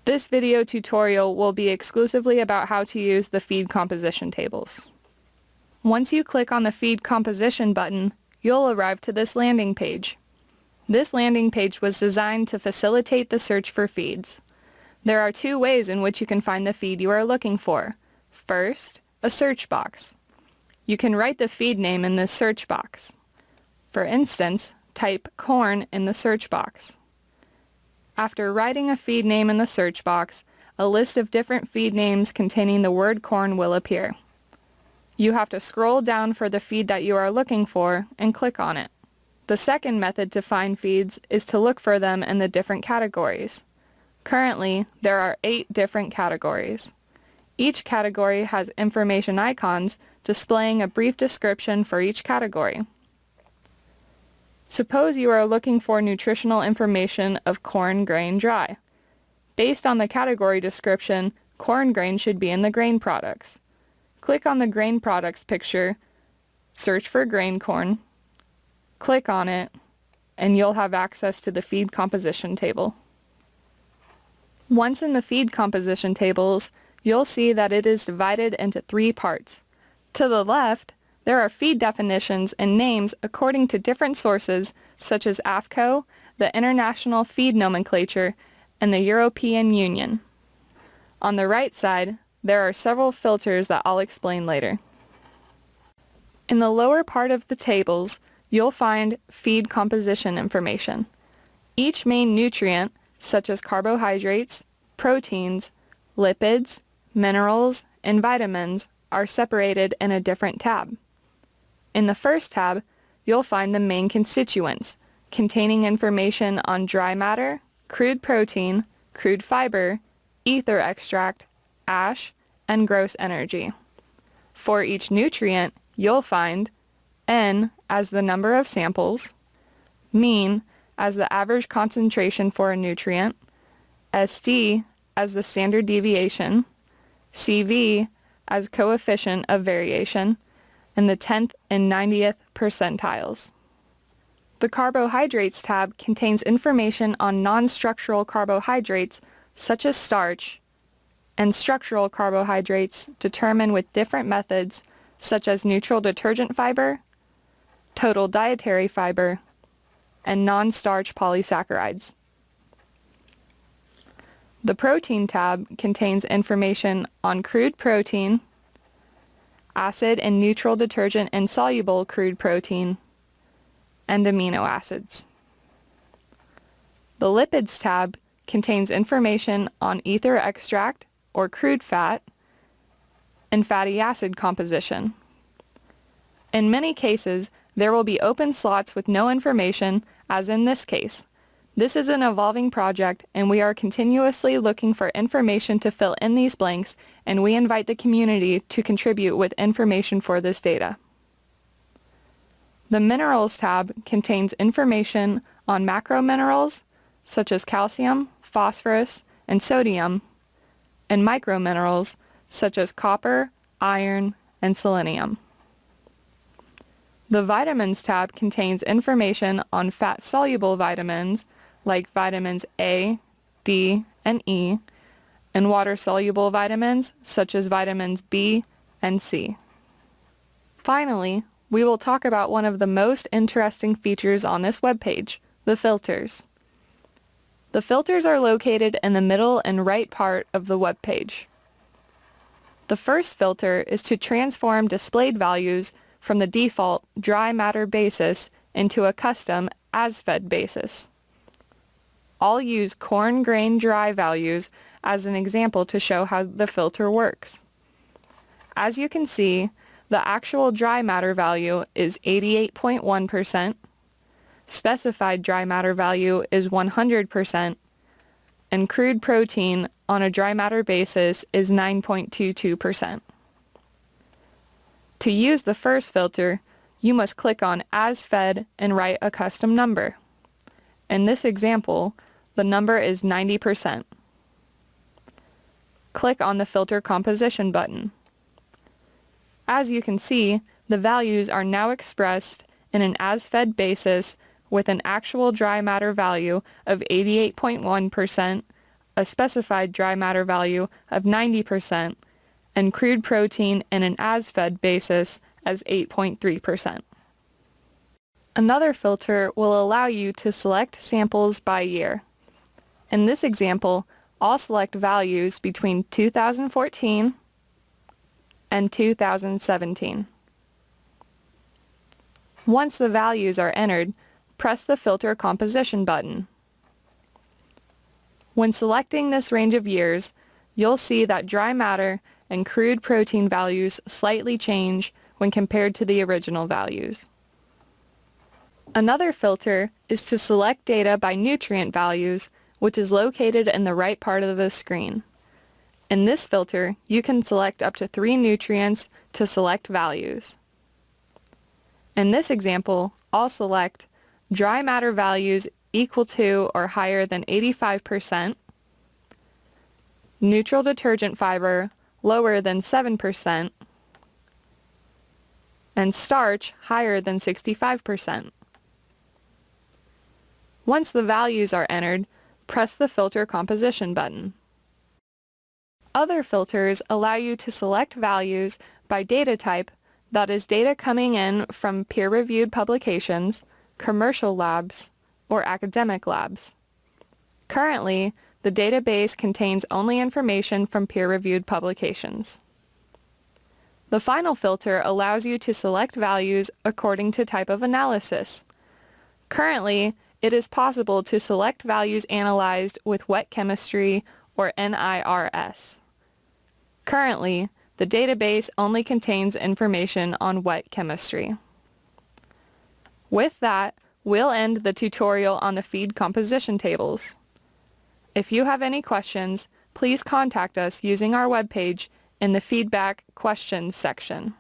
This video tutorial will be exclusively about how to use the feed composition tables. Once you click on the feed composition button, you'll arrive to this landing page. This landing page was designed to facilitate the search for feeds. There are two ways in which you can find the feed you are looking for. First, a search box. You can write the feed name in this search box. For instance, type corn in the search box. After writing a feed name in the search box, a list of different feed names containing the word corn will appear. You have to scroll down for the feed that you are looking for and click on it. The second method to find feeds is to look for them in the different categories. Currently, there are 8 different categories. Each category has information icons displaying a brief description for each category. Suppose you are looking for nutritional information of corn grain dry. Based on the category description, corn grain should be in the grain products. Click on the grain products picture, search for grain corn, click on it, and you'll have access to the feed composition table. Once in the feed composition tables, you'll see that it is divided into 3 parts. To the left, there are feed definitions and names according to different sources such as AFCO, the International Feed Nomenclature, and the European Union. On the right side, there are several filters that I'll explain later. In the lower part of the tables, you'll find feed composition information. Each main nutrient, such as carbohydrates, proteins, lipids, minerals, and vitamins, are separated in a different tab. In the first tab, you'll find the main constituents, containing information on dry matter, crude protein, crude fiber, ether extract, ash, and gross energy. For each nutrient, you'll find N as the number of samples, mean as the average concentration for a nutrient, SD as the standard deviation, CV as coefficient of variation, and the 10th and 90th percentiles. The Carbohydrates tab contains information on non-structural carbohydrates such as starch, and structural carbohydrates determined with different methods such as neutral detergent fiber, total dietary fiber, and non-starch polysaccharides. The Protein tab contains information on crude protein, acid and neutral detergent and soluble crude protein, and amino acids. The Lipids tab contains information on ether extract or crude fat and fatty acid composition. In many cases, there will be open slots with no information, as in this case. This is an evolving project, and we are continuously looking for information to fill in these blanks, and we invite the community to contribute with information for this data. The Minerals tab contains information on macrominerals, such as calcium, phosphorus, and sodium, and microminerals, such as copper, iron, and selenium. The Vitamins tab contains information on fat-soluble vitamins, like vitamins A, D, and E, and water-soluble vitamins, such as vitamins B and C. Finally, we will talk about one of the most interesting features on this webpage, the filters. The filters are located in the middle and right part of the webpage. The first filter is to transform displayed values from the default dry matter basis into a custom as-fed basis. I'll use corn grain dry values as an example to show how the filter works. As you can see, the actual dry matter value is 88.1%, specified dry matter value is 100%, and crude protein on a dry matter basis is 9.22%. To use the first filter, you must click on As Fed and write a custom number. In this example, the number is 90%. Click on the Filter Composition button. As you can see, the values are now expressed in an as-fed basis with an actual dry matter value of 88.1%, a specified dry matter value of 90%, and crude protein in an as-fed basis as 8.3%. Another filter will allow you to select samples by year. In this example, I'll select values between 2014 and 2017. Once the values are entered, press the Filter Composition button. When selecting this range of years, you'll see that dry matter and crude protein values slightly change when compared to the original values. Another filter is to select data by nutrient values, which is located in the right part of the screen. In this filter, you can select up to 3 nutrients to select values. In this example, I'll select dry matter values equal to or higher than 85%, neutral detergent fiber lower than 7%, and starch higher than 65%. Once the values are entered, press the Filter Composition button. Other filters allow you to select values by data type, that is data coming in from peer-reviewed publications, commercial labs, or academic labs. Currently, the database contains only information from peer-reviewed publications. The final filter allows you to select values according to type of analysis. Currently, it is possible to select values analyzed with wet chemistry or NIRS. Currently, the database only contains information on wet chemistry. With that, we'll end the tutorial on the feed composition tables. If you have any questions, please contact us using our webpage in the Feedback Questions section.